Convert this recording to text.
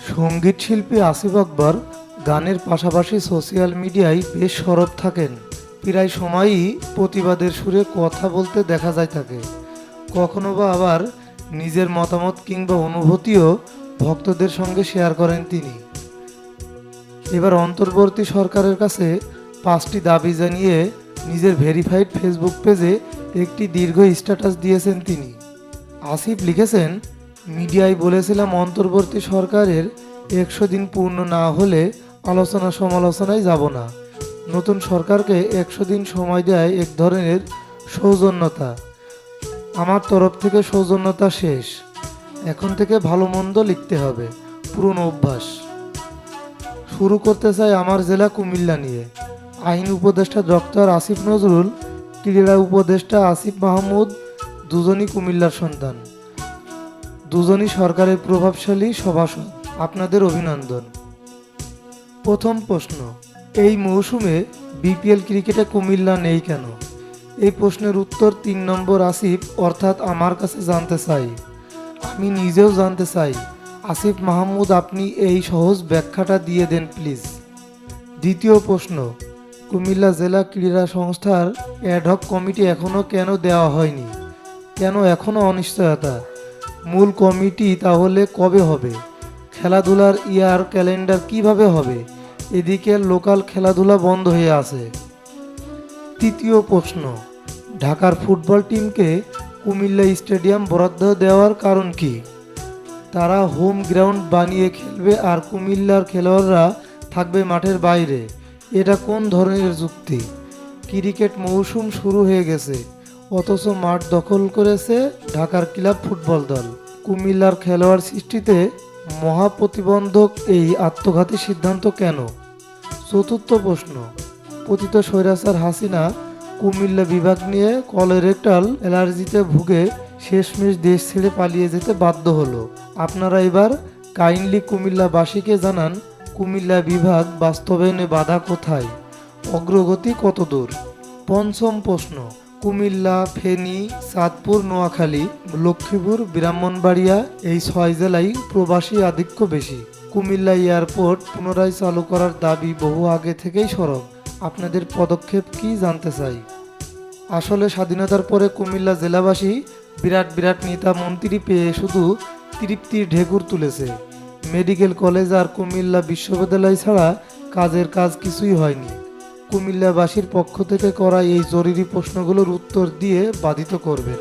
সঙ্গীত শিল্পী আসিফ আকবর গানের পাশাপাশি সোশ্যাল মিডিয়ায় বেশ সরব থাকেন। প্রায় সময়ই প্রতিবাদের সুরে কথা বলতে দেখা যায় তাকে। কখনো বা আবার নিজের মতামত কিংবা অনুভূতিও ভক্তদের সঙ্গে শেয়ার করেন তিনি। এবার অন্তর্বর্তী সরকারের কাছে 5টি দাবি জানিয়ে নিজের ভেরিফাইড ফেসবুক পেজে একটি দীর্ঘ স্ট্যাটাস দিয়েছেন তিনি। আসিফ লিখেছেন, মিডিয়ায় বলেছিলাম অন্তর্বর্তী সরকারের 100 দিন পূর্ণ না হলে আলোচনা সমালোচনায় যাব না। নতুন সরকারকে 100 দিন সময় দেয় এক ধরনের সৌজন্যতা। আমার তরফ থেকে সৌজন্যতা শেষ। এখন থেকে ভালো মন্দ লিখতে হবে, পুরনো অভ্যাস। শুরু করতে চাই আমার জেলা কুমিল্লা নিয়ে। আইন উপদেষ্টা ডক্টর আসিফ নজরুল, ক্রীড়া উপদেষ্টা আসিফ মাহমুদ দুজনই কুমিল্লার সন্তান। দুজনই সরকারের প্রভাবশালী সভাসদ। আপনাদের অভিনন্দন। প্রথম প্রশ্ন, এই মৌসুমে বিপিএল ক্রিকেটে কুমিল্লা নেই কেন? এই প্রশ্নের উত্তর 3 নম্বর আসিফ অর্থাৎ আমার কাছে জানতে চাই। আমি নিজেও জানতে চাই। আসিফ মাহমুদ, আপনি এই সহজ ব্যাখ্যাটা দিয়ে দেন প্লিজ। দ্বিতীয় প্রশ্ন, কুমিল্লা জেলা ক্রীড়া সংস্থার অ্যাডহক কমিটি এখনও কেন দেওয়া হয়নি? কেন এখনও অনিশ্চয়তা? মূল কমিটি তাহলে কবে হবে? খেলাধুলার ইয়ার ক্যালেন্ডার কিভাবে হবে? এদিকে লোকাল খেলাধুলা বন্ধ হয়ে আছে। তৃতীয় প্রশ্ন, ঢাকার ফুটবল টিমকে কুমিল্লা স্টেডিয়াম বরাদ্দ দেওয়ার কারণ কি? তারা হোম গ্রাউন্ড বানিয়ে খেলবে আর কুমিল্লার খেলোয়াড়রা থাকবে মাঠের বাইরে। এটা কোন ধরনের যুক্তি? ক্রিকেট মৌসুম শুরু হয়ে গেছে, অথচ মাঠ দখল করেছে ঢাকার ক্লাব ফুটবল দল। কুমিল্লার খেলোয়াড় সৃষ্টিতে মহাপ্রতিবন্ধক এই আত্মঘাতী সিদ্ধান্ত কেন? চতুর্থ প্রশ্ন, পতিত স্বৈরাচার হাসিনা কুমিল্লা বিভাগ নিয়ে কলোরেক্টাল অ্যালার্জিতে ভুগে শেষমেশ দেশ ছেড়ে পালিয়ে যেতে বাধ্য হলো। আপনারা এবার কাইন্ডলি কুমিল্লাবাসীকে জানান, কুমিল্লা বিভাগ বাস্তবায়নে বাধা কোথায়? অগ্রগতি কত দূর? পঞ্চম প্রশ্ন, কুমিল্লা, ফেনী, চাঁদপুর, নোয়াখালী, লক্ষ্মীপুর, ব্রাহ্মণবাড়িয়া এই 6 জেলায় প্রবাসী আধিক্য বেশি। কুমিল্লা এয়ারপোর্ট পুনরায় চালু করার দাবি বহু আগে থেকেই সরব। আপনাদের পদক্ষেপ কি জানতে চাই। আসলে স্বাধীনতার পরে কুমিল্লা জেলাবাসী বিরাট বিরাট নেতা মন্ত্রী পেয়ে শুধু তৃপ্তির ঢেকুর তুলেছে। মেডিকেল কলেজ আর কুমিল্লা বিশ্ববিদ্যালয় ছাড়া কাজের কাজ কিছুই হয়নি। কুমিল্লাবাসীর পক্ষ থেকে করা এই জরুরি প্রশ্নগুলোর উত্তর দিয়ে বাধিত করবেন।